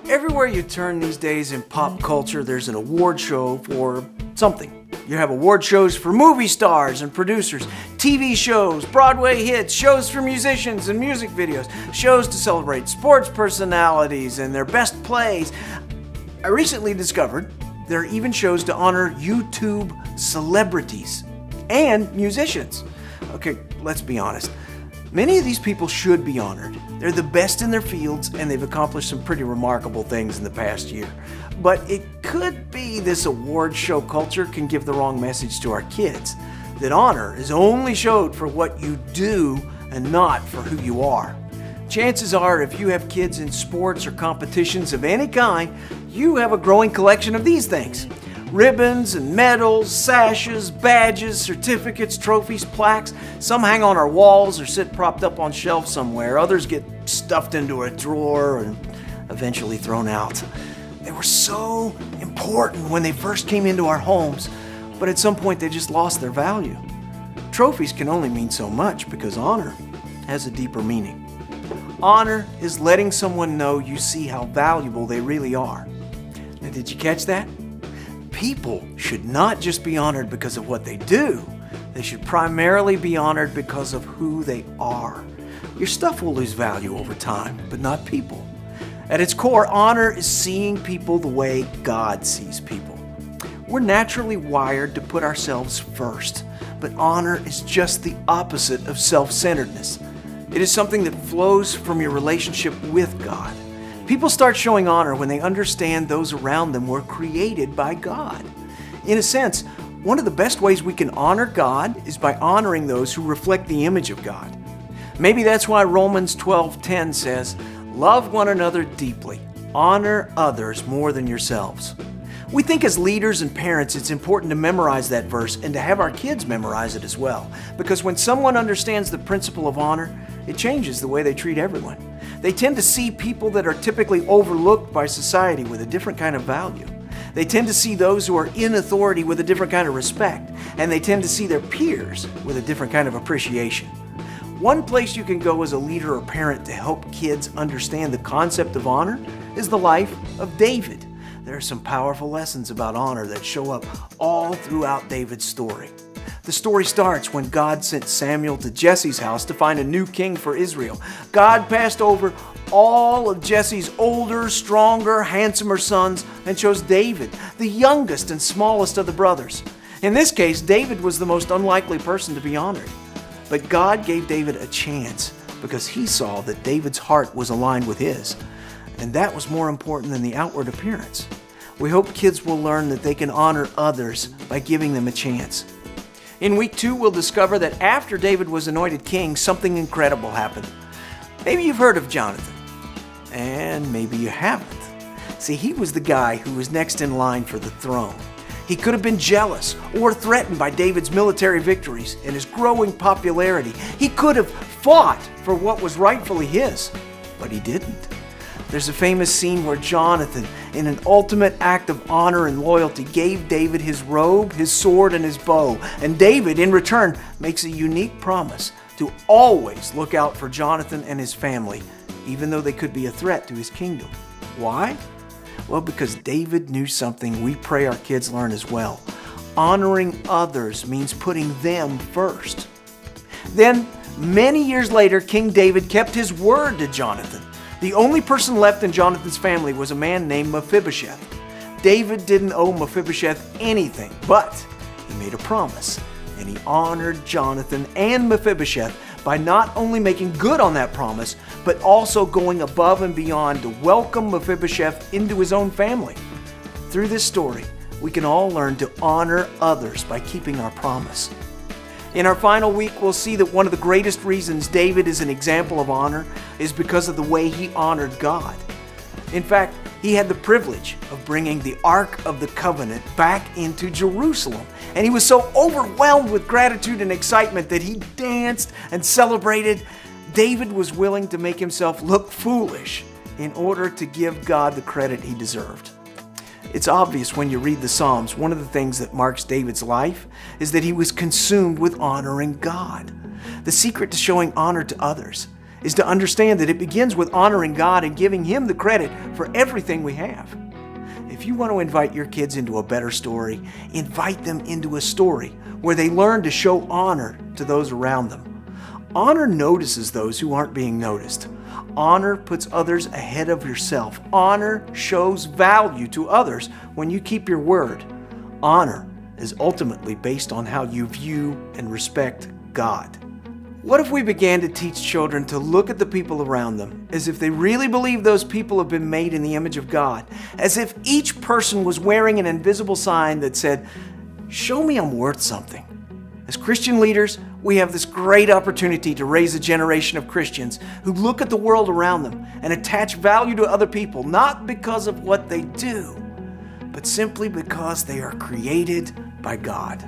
Everywhere you turn these days in pop culture, there's an award show for something. You have award shows for movie stars and producers, TV shows, Broadway hits, shows for musicians and music videos, shows to celebrate sports personalities and their best plays. I recently discovered there are even shows to honor YouTube celebrities and musicians. Okay, let's be honest. Many of these people should be honored. They're the best in their fields and they've accomplished some pretty remarkable things in the past year. But it could be this award show culture can give the wrong message to our kids, that honor is only showed for what you do and not for who you are. Chances are if you have kids in sports or competitions of any kind, you have a growing collection of these things. Ribbons and medals, sashes, badges, certificates, trophies, plaques. Some hang on our walls or sit propped up on shelves somewhere. Others get stuffed into a drawer and eventually thrown out. They were so important when they first came into our homes, but at some point they just lost their value. Trophies can only mean so much because honor has a deeper meaning. Honor is letting someone know you see how valuable they really are. Now, did you catch that? People should not just be honored because of what they do. They should primarily be honored because of who they are. Your stuff will lose value over time, but not people. At its core, honor is seeing people the way God sees people. We're naturally wired to put ourselves first, but honor is just the opposite of self-centeredness. It is something that flows from your relationship with God. People start showing honor when they understand those around them were created by God. In a sense, one of the best ways we can honor God is by honoring those who reflect the image of God. Maybe that's why Romans 12:10 says, "Love one another deeply, honor others more than yourselves." We think as leaders and parents it's important to memorize that verse and to have our kids memorize it as well, because when someone understands the principle of honor, it changes the way they treat everyone. They tend to see people that are typically overlooked by society with a different kind of value. They tend to see those who are in authority with a different kind of respect, and they tend to see their peers with a different kind of appreciation. One place you can go as a leader or parent to help kids understand the concept of honor is the life of David. There are some powerful lessons about honor that show up all throughout David's story. The story starts when God sent Samuel to Jesse's house to find a new king for Israel. God passed over all of Jesse's older, stronger, handsomer sons and chose David, the youngest and smallest of the brothers. In this case, David was the most unlikely person to be honored. But God gave David a chance because he saw that David's heart was aligned with his. And that was more important than the outward appearance. We hope kids will learn that they can honor others by giving them a chance. In week 2, we'll discover that after David was anointed king, something incredible happened. Maybe you've heard of Jonathan, and maybe you haven't. See, he was the guy who was next in line for the throne. He could have been jealous or threatened by David's military victories and his growing popularity. He could have fought for what was rightfully his, but he didn't. There's a famous scene where Jonathan, in an ultimate act of honor and loyalty, gave David his robe, his sword, and his bow. And David, in return, makes a unique promise to always look out for Jonathan and his family, even though they could be a threat to his kingdom. Why? Well, because David knew something we pray our kids learn as well. Honoring others means putting them first. Then, many years later, King David kept his word to Jonathan. The only person left in Jonathan's family was a man named Mephibosheth. David didn't owe Mephibosheth anything, but he made a promise, and he honored Jonathan and Mephibosheth by not only making good on that promise, but also going above and beyond to welcome Mephibosheth into his own family. Through this story, we can all learn to honor others by keeping our promise. In our final week, we'll see that one of the greatest reasons David is an example of honor is because of the way he honored God. In fact, he had the privilege of bringing the Ark of the Covenant back into Jerusalem. And he was so overwhelmed with gratitude and excitement that he danced and celebrated. David was willing to make himself look foolish in order to give God the credit he deserved. It's obvious when you read the Psalms, one of the things that marks David's life is that he was consumed with honoring God. The secret to showing honor to others is to understand that it begins with honoring God and giving Him the credit for everything we have. If you want to invite your kids into a better story, invite them into a story where they learn to show honor to those around them. Honor notices those who aren't being noticed. Honor puts others ahead of yourself. Honor shows value to others when you keep your word. Honor is ultimately based on how you view and respect God. What if we began to teach children to look at the people around them as if they really believe those people have been made in the image of God, as if each person was wearing an invisible sign that said, "Show me I'm worth something." As Christian leaders, we have this great opportunity to raise a generation of Christians who look at the world around them and attach value to other people, not because of what they do, but simply because they are created by God.